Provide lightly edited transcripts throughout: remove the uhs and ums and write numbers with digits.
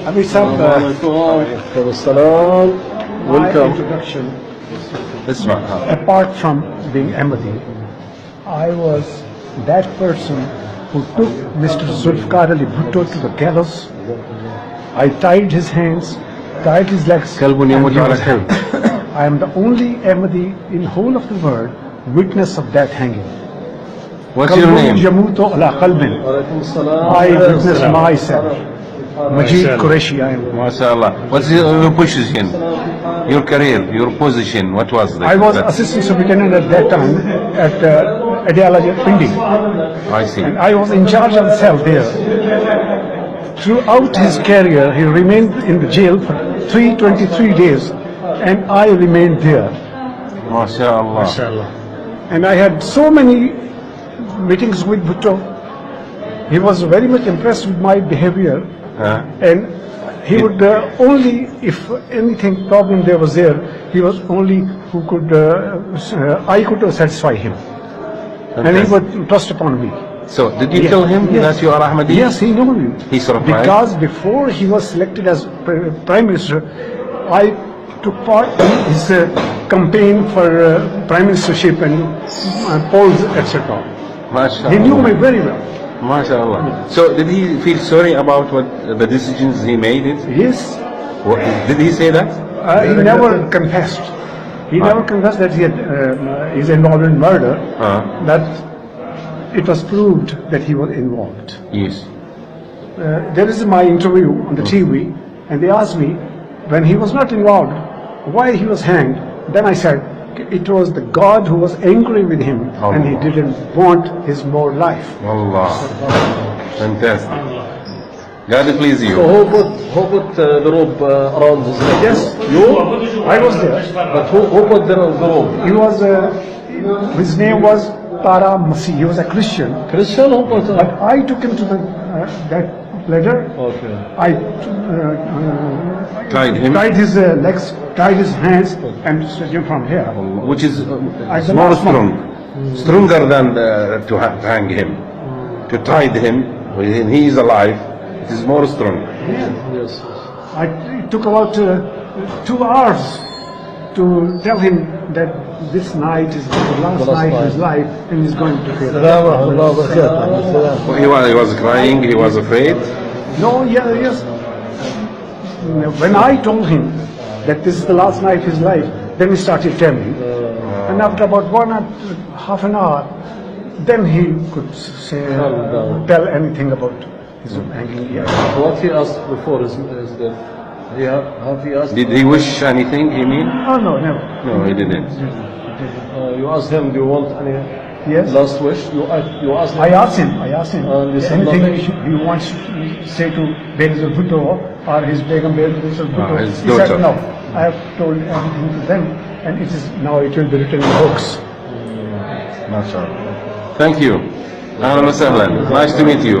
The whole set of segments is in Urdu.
Amir Saab, my introduction, apart from being Ahmadi, I was that person who took Mr. Zulfikar Ali Bhutto to the gallows. I tied his hands, tied his legs, club and يموت he على was club. hanged. I am the only Ahmadi in whole of the world witness of that hanging. What's your قلب name? يموت على قلب. I witnessed myself. Majid Qureshi, I am. MashaAllah. What's your position? Your career, your position, what was that? I was assistant superintendent at that time at Adiala Pindi, I see. and I was in charge of the cell there. Throughout his career, he remained in the jail for 323 days, and I remained there. MashaAllah. And I had so many meetings with Bhutto. He was very much impressed with my behavior, Huh? and he would only, if anything problem there was there, he was only who could, I could satisfy him. And he would trust upon me. So, did you tell him Yes. that you are Ahmadi? Yes, he knew me. He surprised? Because before he was selected as Prime Minister, I took part in his campaign for Prime Ministership and polls, etc. MashaAllah. He knew me very well. MashaAllah. So, did he feel sorry about what the decisions he made? Yes, Did he say that? he never confessed. He never confessed that he had, is involved in murder. That it was proved that he was involved. Yes. There is my interview on the TV, and they asked me when he was not involved, why he was hanged. Then I said it was the God who was angry with him, and he didn't want his more life. Allah. Fantastic. God please you. So who put the rope around his neck? Yes, I was there. But who put the rope? He was, his name was Tara Masih. He was a Christian. Christian who put But I took him to the that ladder. Okay. I Tied him. tied his legs, tied his hands, and set him from here. Which is I said, more last strong. Stronger than to hang him. To tie him when he is alive, it is more strong. Yes. It took about 2 hours to tell him that this night is the last night of his life, and he's going to fail. He was crying, he was afraid. No, yes. When I told him that this is the last night of his life, then he started telling. And after about 1.5 an hour, then he could say, tell anything about his hanging here. What he asked before is that have he asked? Did he wish anything, you mean? Oh, no, never. No, he didn't. You asked him, do you want any Yes. last wish? You asked him. I asked him. And he said Anything nothing? he wants to say to Benazir Bhutto or his Begum Benazir Bhutto. his He said, daughter. no, I have told everything to them, and it will be written in books. Thank you. Ahlan wa sahlan. Nice to meet you.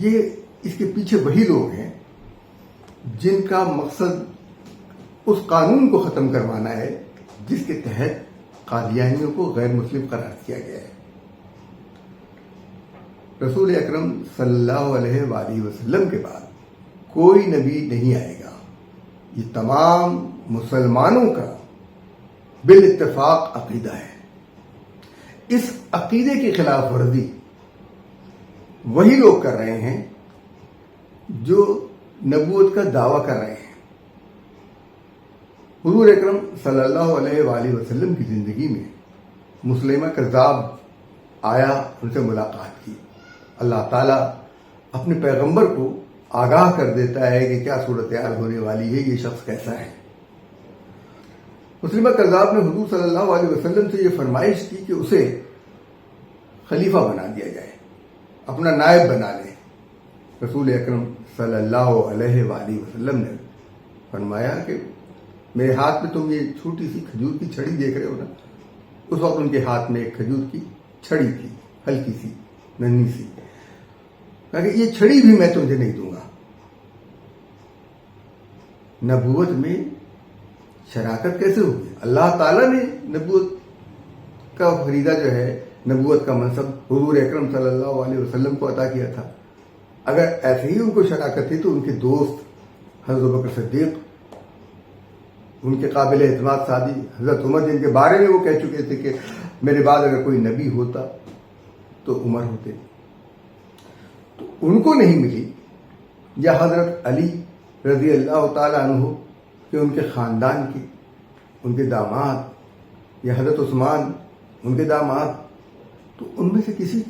یہ اس کے پیچھے وہی لوگ ہیں جن کا مقصد اس قانون کو ختم کروانا ہے جس کے تحت قادیانیوں کو غیر مسلم قرار دیا گیا ہے. رسول اکرم صلی اللہ علیہ وآلہ وسلم کے بعد کوئی نبی نہیں آئے گا. یہ تمام مسلمانوں کا بالاتفاق عقیدہ ہے. اس عقیدے کی خلاف ورزی وہی لوگ کر رہے ہیں جو نبوت کا دعویٰ کر رہے ہیں. حضور اکرم صلی اللہ علیہ وآلہ وسلم کی زندگی میں مسلمہ کذاب آیا، ان سے ملاقات کی. اللہ تعالیٰ اپنے پیغمبر کو آگاہ کر دیتا ہے کہ کیا صورتحال ہونے والی ہے، یہ شخص کیسا ہے. مسلمہ کذاب نے حضور صلی اللہ علیہ وسلم سے یہ فرمائش کی کہ اسے خلیفہ بنا دیا جائے، اپنا نائب بنا لے. رسول اکرم صلی اللہ علیہ وآلہ وسلم نے فرمایا کہ میرے ہاتھ میں تم یہ چھوٹی سی کھجور کی چھڑی دیکھ رہے ہو نا، اس وقت ان کے ہاتھ میں ایک کھجور کی چھڑی تھی، ہلکی سی، ننھی سی. کہا کہ یہ چھڑی بھی میں تمہیں نہیں دوں گا. نبوت میں شراکت کیسے ہوگی؟ اللہ تعالیٰ نے نبوت کا فریضہ جو ہے، نبوت کا منصب حضور اکرم صلی اللہ علیہ وسلم کو عطا کیا تھا. اگر ایسے ہی ان کو شراکت تھی تو ان کے دوست حضرت بکر صدیق، ان کے قابل اعتماد ساتھی حضرت عمر، جن کے بارے میں وہ کہہ چکے تھے کہ میرے بعد اگر کوئی نبی ہوتا تو عمر ہوتے، تو ان کو نہیں ملی. یا حضرت علی رضی اللہ تعالی عنہ کہ ان کے خاندان کے، ان کے داماد، یا حضرت عثمان ان کے داماد، تو ان میں سے کسی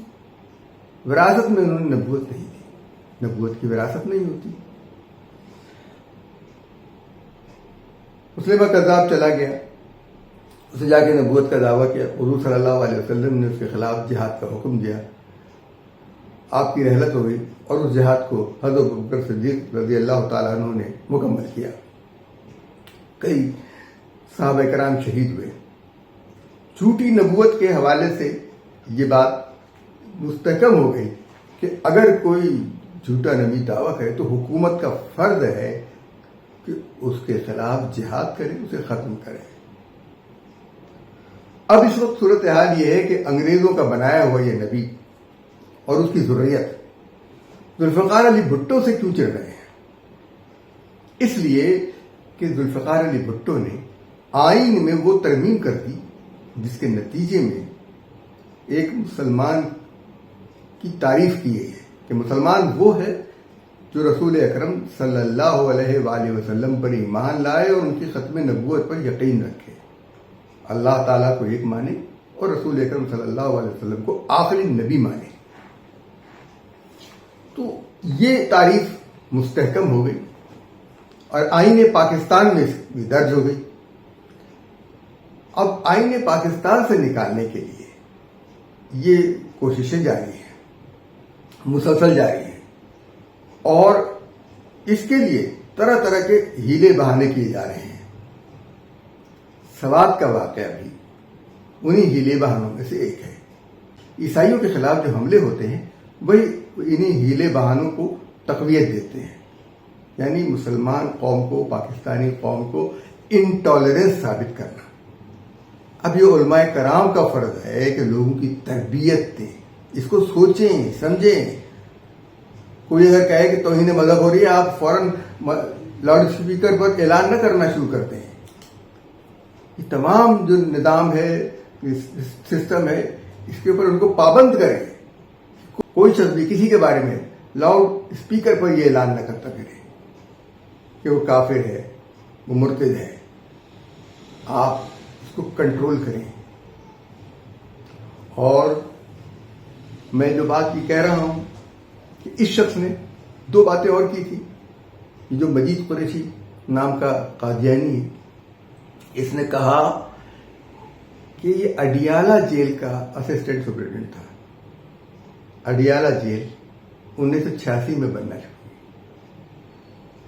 وراثت میں انہوں نے نبوت نہیں دی. نبوت کی وراثت نہیں ہوتی. مسلمہ کذاب چلا گیا، اسے جا کے نبوت کا دعویٰ کیا. حضور صلی اللہ علیہ وسلم نے اس کے خلاف جہاد کا حکم دیا. آپ کی رحلت ہو گئی اور اس جہاد کو حضرت بکر صدیق رضی اللہ تعالیٰ عنہ نے مکمل کیا. کئی صحابہ کرام شہید ہوئے. جھوٹی نبوت کے حوالے سے یہ بات مستحکم ہو گئی کہ اگر کوئی جھوٹا نبی دعویٰ کرے تو حکومت کا فرض ہے کہ اس کے خلاف جہاد کرے، اسے ختم کرے. اب اس وقت صورتحال یہ ہے کہ انگریزوں کا بنایا ہوا یہ نبی اور اس کی ذریت ذوالفقار علی بھٹو سے کیوں چڑھ رہے ہیں؟ اس لیے کہ ذوالفقار علی بھٹو نے آئین میں وہ ترمیم کر دی جس کے نتیجے میں ایک مسلمان کی تعریف کی گئی ہے کہ مسلمان وہ ہے جو رسول اکرم صلی اللہ علیہ وآلہ وسلم پر ایمان لائے اور ان کی ختم نبوت پر یقین رکھے، اللہ تعالیٰ کو ایک مانے اور رسول اکرم صلی اللہ علیہ وسلم کو آخری نبی مانے. تو یہ تعریف مستحکم ہو گئی اور آئین پاکستان میں بھی درج ہو گئی. اب آئین پاکستان سے نکالنے کے لیے یہ کوششیں جاری ہیں، مسلسل جاری ہیں، اور اس کے لیے طرح طرح کے ہیلے بہانے کیے جا رہے ہیں. سوات کا واقعہ بھی انہی ہیلے بہانوں میں سے ایک ہے. عیسائیوں کے خلاف جو حملے ہوتے ہیں وہی انہی ہیلے بہانوں کو تقویت دیتے ہیں، یعنی مسلمان قوم کو، پاکستانی قوم کو انٹالرنس ثابت کرنا. اب یہ علماء کرام کا فرض ہے کہ لوگوں کی تربیت دیں، اس کو سوچیں، سمجھیں. کوئی اگر کہے کہ توہین مذہب ہو رہی ہے، آپ فوراً لاؤڈ اسپیکر پر اعلان نہ کرنا شروع کرتے ہیں. یہ تمام جو نظام ہے، سسٹم ہے، اس کے اوپر ان کو پابند کریں. کوئی شخص بھی کسی کے بارے میں لاؤڈ اسپیکر پر یہ اعلان نہ کرتا پھرے کہ وہ کافر ہے، وہ مرتد ہے. آپ اس کو کنٹرول کریں. اور میں جو بات یہ کہہ رہا ہوں کہ اس شخص نے دو باتیں اور کی تھی. یہ جو مجید قریشی نام کا قادیانی ہے، اس نے کہا کہ یہ اڈیالہ جیل کا اسسٹنٹ سپرنٹینڈنٹ تھا. اڈیالہ جیل 1986 میں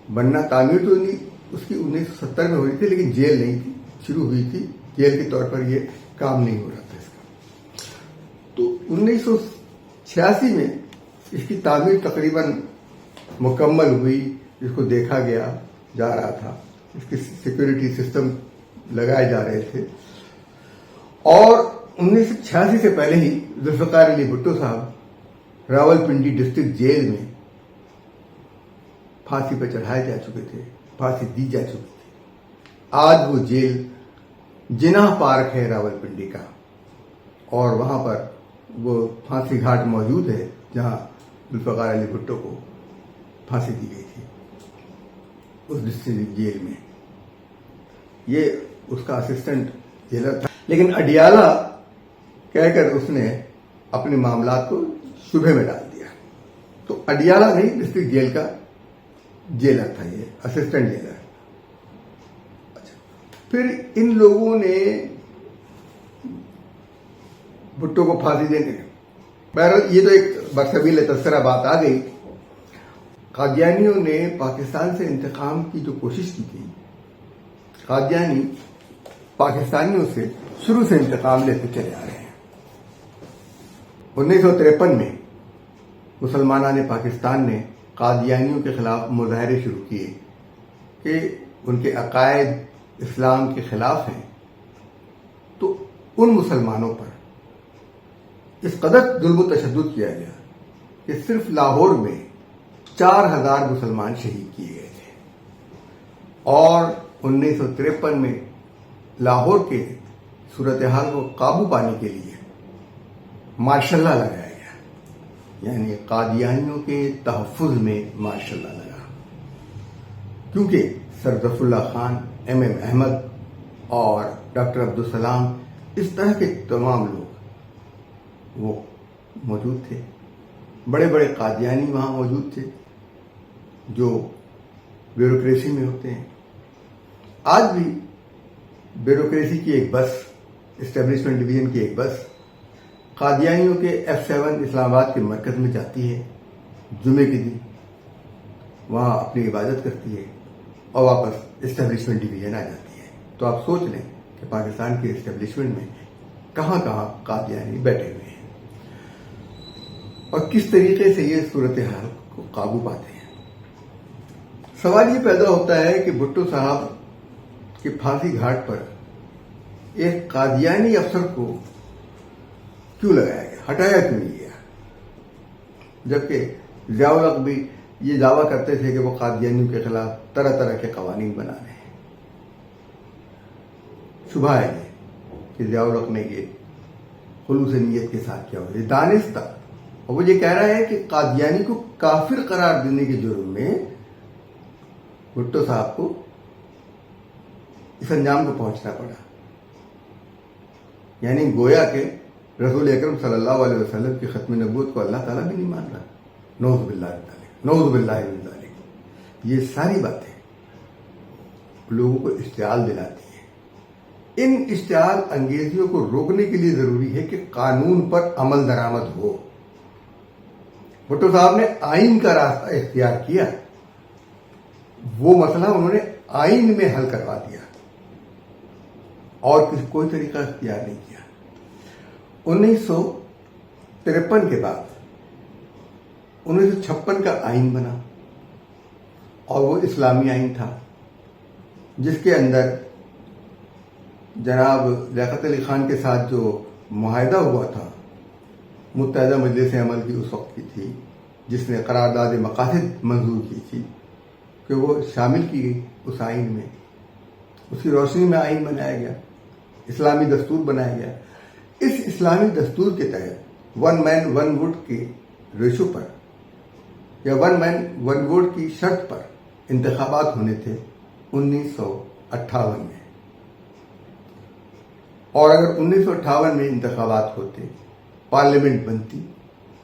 بننا تعمیر تو نہیں اس کی 1970 میں ہوئی تھی، لیکن جیل نہیں تھی، شروع ہوئی تھی جیل کے طور پر، یہ کام نہیں ہو رہا تھا اس کا. تو 1986 میں اس کی تعمیر تقریباً مکمل ہوئی، اس کو دیکھا گیا جا رہا تھا، اس کی سیکورٹی سسٹم لگائے جا رہے تھے، اور 1986 سے پہلے ہی ذوالفقار علی بھٹو صاحب راول پنڈی ڈسٹرکٹ جیل میں پھانسی پہ چڑھائے جا چکے تھے، پھانسی دی جا چکی تھی۔ آج وہ جیل جناح پارک ہے راول پنڈی کا، اور وہاں پر وہ پھانسی گھاٹ موجود ہے جہاں ذوالفقار علی بھٹو کو پھانسی دی گئی تھی اس ڈسٹرکٹ جیل میں۔ یہ اس کا اسسٹنٹ جیلر تھا، لیکن اڈیالہ کہہ کر اس نے اپنے معاملات کو شبہ میں ڈال دیا۔ تو اڈیالہ نہیں، ڈسٹرکٹ جیل کا جیلر تھا، یہ اسسٹنٹ جیلر۔ اچھا، پھر ان لوگوں نے بھٹو کو پھانسی دینے، بہرحال یہ تو ایک برسبیل تذکرہ بات آ گئی۔ قادیانیوں نے پاکستان سے انتقام کی جو کوشش کی تھی، قادیانی پاکستانیوں سے شروع سے انتقام لیتے چلے آ رہے ہیں۔ 1953 میں مسلمانان پاکستان نے قادیانیوں کے خلاف مظاہرے شروع کیے کہ ان کے عقائد اسلام کے خلاف ہیں، تو ان مسلمانوں پر اس قدر ظلم و تشدد کیا گیا کہ صرف لاہور میں 4000 مسلمان شہید کیے گئے تھے، اور 1953 میں لاہور کے صورتحال کو قابو پانے کے لیے مارشل لا لگایا گیا، یعنی قادیانیوں کے تحفظ میں مارشل لا لگا، کیونکہ سر ظفر اللہ خان، ایم احمد اور ڈاکٹر عبدالسلام، اس طرح کے تمام لوگ وہ موجود تھے، بڑے بڑے قادیانی وہاں موجود تھے جو بیوروکریسی میں ہوتے ہیں۔ آج بھی بیوروکریسی کی ایک بس، اسٹیبلشمنٹ ڈویژن کی ایک بس قادیانیوں کے F7 اسلام آباد کے مرکز میں جاتی ہے، جمعے کے دن وہاں اپنی عبادت کرتی ہے اور واپس اسٹیبلشمنٹ ڈویژن آ جاتی ہے۔ تو آپ سوچ لیں کہ پاکستان کے اسٹیبلشمنٹ میں کہاں کہاں قادیانی بیٹھے ہوئے ہیں اور کس طریقے سے یہ صورتحال کو قابو پاتے ہیں۔ سوال یہ پیدا ہوتا ہے کہ بھٹو صاحب کے پھانسی گھاٹ پر ایک قادیانی افسر کو کیوں لگایا گیا، ہٹایا کیوں نہیں گیا، جبکہ ضیاء الحق بھی یہ دعویٰ کرتے تھے کہ وہ قادیانیوں کے خلاف طرح طرح کے قوانین بنا رہے ہیں۔ شبہ ہے یہ کہ ضیاء الحق نے یہ خلوص نیت کے ساتھ کیا ہو، یہ دانستہ، اور وہ یہ کہہ رہا ہے کہ قادیانی کو کافر قرار دینے کے جرم میں بھٹو صاحب کو اس انجام کو پہنچنا پڑا، یعنی گویا کہ رسول اکرم صلی اللہ علیہ وسلم کی ختم نبوت کو اللہ تعالیٰ بھی نہیں مان رہا۔ نعوذ باللہ من ذالک، نعوذ باللہ من ذالک۔ یہ ساری باتیں لوگوں کو اشتعال دلاتی ہیں۔ ان اشتعال انگیزیوں کو روکنے کے لیے ضروری ہے کہ قانون پر عمل درآمد ہو۔ بھٹو صاحب نے آئین کا راستہ اختیار کیا، وہ مسئلہ انہوں نے آئین میں حل کروا دیا اور کوئی طریقہ اختیار نہیں کیا۔ 1953 کے بعد 1956 کا آئین بنا، اور وہ اسلامی آئین تھا جس کے اندر جناب لیاقت علی خان کے ساتھ جو معاہدہ ہوا تھا، متحدہ مجلس عمل کی اس وقت کی تھی جس نے قرارداد مقاصد منظور کی تھی، کہ وہ شامل کی گئی اس آئین میں، اس کی روشنی میں آئین بنایا گیا، اسلامی دستور بنایا گیا۔ اس اسلامی دستور کے تحت 1 مین 1 ووٹ کے ریشو پر یا 1 مین 1 ووٹ کی شرط پر انتخابات ہونے تھے 1958 میں، اور اگر 1958 میں انتخابات ہوتے، پارلیمنٹ بنتی،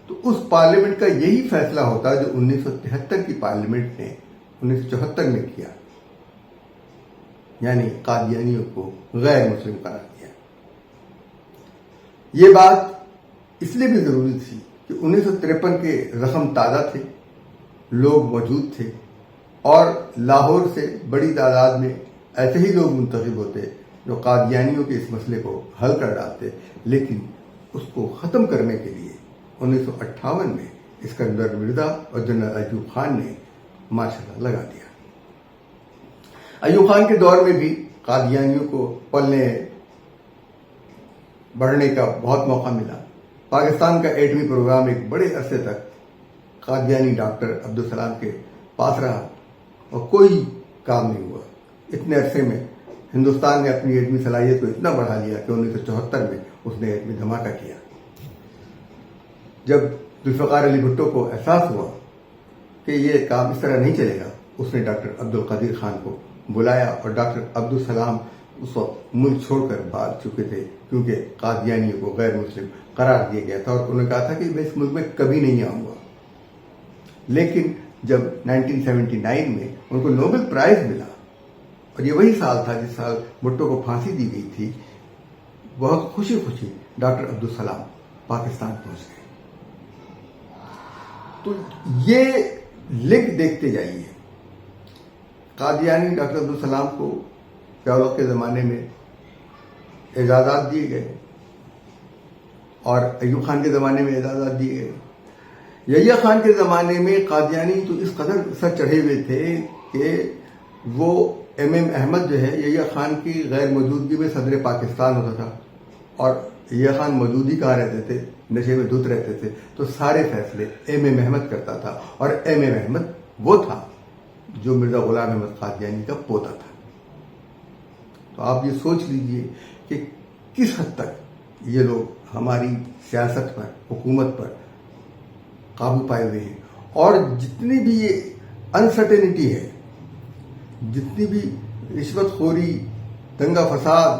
تو اس پارلیمنٹ کا یہی فیصلہ ہوتا جو 1973 کی پارلیمنٹ نے 1974 میں کیا، یعنی قادیانیوں کو غیر مسلم قرار دیا۔ یہ بات اس لیے بھی ضروری تھی کہ 1953 کے زخم تازہ تھے، لوگ موجود تھے، اور لاہور سے بڑی تعداد میں ایسے ہی لوگ منتخب ہوتے جو قادیانیوں کے اس مسئلے کو حل کر ڈالتے، لیکن اس کو ختم کرنے کے لیے 1958 میں اسکندر مرزا اور جنرل ایوب خان نے ماشاء اللہ لگا دیا۔ ایوب خان کے دور میں بھی قادیانیوں کو پلنے بڑھنے کا بہت موقع ملا۔ پاکستان کا ایٹمی پروگرام ایک بڑے عرصے تک قادیانی ڈاکٹر عبدالسلام کے پاس رہا اور کوئی کام نہیں ہوا۔ اتنے عرصے میں ہندوستان نے اپنی ایٹمی صلاحیت کو اتنا بڑھا لیا کہ 1974 میں اس نے ایٹمی دھماکہ کیا۔ جب ذوالفقار علی بھٹو کو احساس ہوا کہ یہ کام اس طرح نہیں چلے گا، اس نے ڈاکٹر عبدالقادر خان کو بلایا اور ڈاکٹر عبدالسلام اس وقت ملک چھوڑ کر بھاگ چکے تھے کیونکہ قادیانیوں کو غیر مسلم قرار دیا گیا تھا، اور انہوں نے کہا تھا کہ میں اس ملک میں کبھی نہیں آؤں گا۔ لیکن جب 1979 میں ان کو نوبل پرائز ملا، اور یہ وہی سال تھا جس سال بھٹو کو پھانسی دی گئی تھی، بہت خوشی خوشی ڈاکٹر عبدالسلام پاکستان پہنچ گئے۔ تو یہ لنک دیکھتے جائیے، قادیانی ڈاکٹر عبدالسلام کو پیولوک کے زمانے میں اعزازات دیے گئے اور ایوب خان کے زمانے میں اعزازات دیے گئے۔ یحییٰ خان کے زمانے میں قادیانی تو اس قدر سر چڑھے ہوئے تھے کہ وہ احمد جو ہے یحییٰ خان کی غیر موجودگی میں صدر پاکستان ہوتا تھا، اور یحییٰ خان موجود ہی کہاں رہتے تھے، نشے میں دھت رہتے تھے، تو سارے فیصلے احمد کرتا تھا، اور احمد وہ تھا جو مرزا غلام احمد قادیانی کا پوتا تھا۔ تو آپ یہ سوچ لیجئے کہ کس حد تک یہ لوگ ہماری سیاست پر، حکومت پر قابو پائے ہوئے ہیں، اور جتنی بھی یہ انسرٹینٹی ہے، جتنی بھی رشوت خوری، دنگا فساد،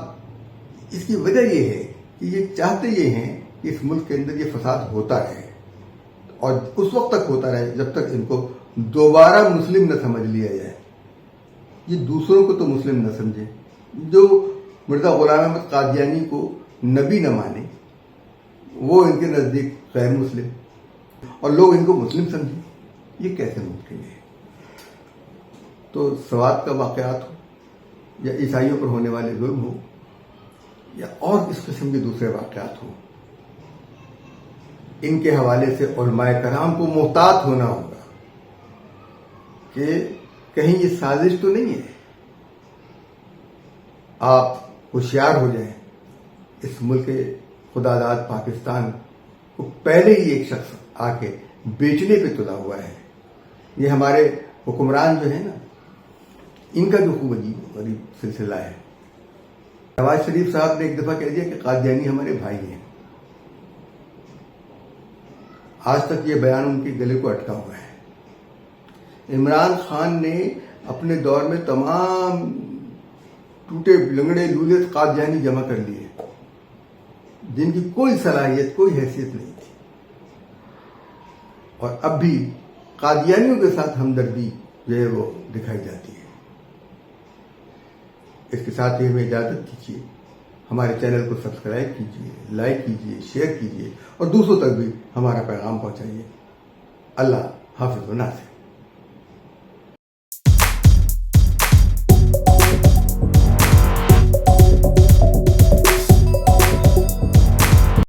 اس کی وجہ یہ ہے کہ یہ چاہتے یہ ہیں کہ اس ملک کے اندر یہ فساد ہوتا رہے، اور اس وقت تک ہوتا رہے جب تک ان کو دوبارہ مسلم نہ سمجھ لیا جائے۔ یہ دوسروں کو تو مسلم نہ سمجھے، جو مرزا غلام احمد قادیانی کو نبی نہ مانے وہ ان کے نزدیک غیر مسلم، اور لوگ ان کو مسلم سمجھیں، یہ کیسے ممکن ہے؟ تو سوات کا واقعات ہو یا عیسائیوں پر ہونے والے ظلم ہو یا اور اس قسم کے دوسرے واقعات ہوں، ان کے حوالے سے علماء کرام کو محتاط ہونا ہوگا کہ کہیں یہ سازش تو نہیں ہے۔ آپ ہوشیار ہو جائیں، اس ملک خدا داد پاکستان کو پہلے ہی ایک شخص آ کے بیچنے پہ تلا ہوا ہے۔ یہ ہمارے حکمران جو ہے نا، ان کا جو خوب عجیب غریب سلسلہ ہے۔ نواز شریف صاحب نے ایک دفعہ کہہ دیا کہ قادیانی ہمارے بھائی ہیں، آج تک یہ بیان ان کے گلے کو اٹکا ہوا ہے۔ عمران خان نے اپنے دور میں تمام ٹوٹے لنگڑے لولے قادیانی جمع کر لیے جن کی کوئی صلاحیت، کوئی حیثیت نہیں تھی، اور اب بھی قادیانیوں کے ساتھ ہمدردی جو ہے وہ دکھائی جاتی ہے۔ اس کے ساتھ ہی ہمیں اجازت دیجیے، ہمارے چینل کو سبسکرائب کیجیے، لائک کیجیے، شیئر کیجیے، اور دوسروں تک بھی ہمارا پیغام پہنچائیے۔ اللہ حافظ و ناصر۔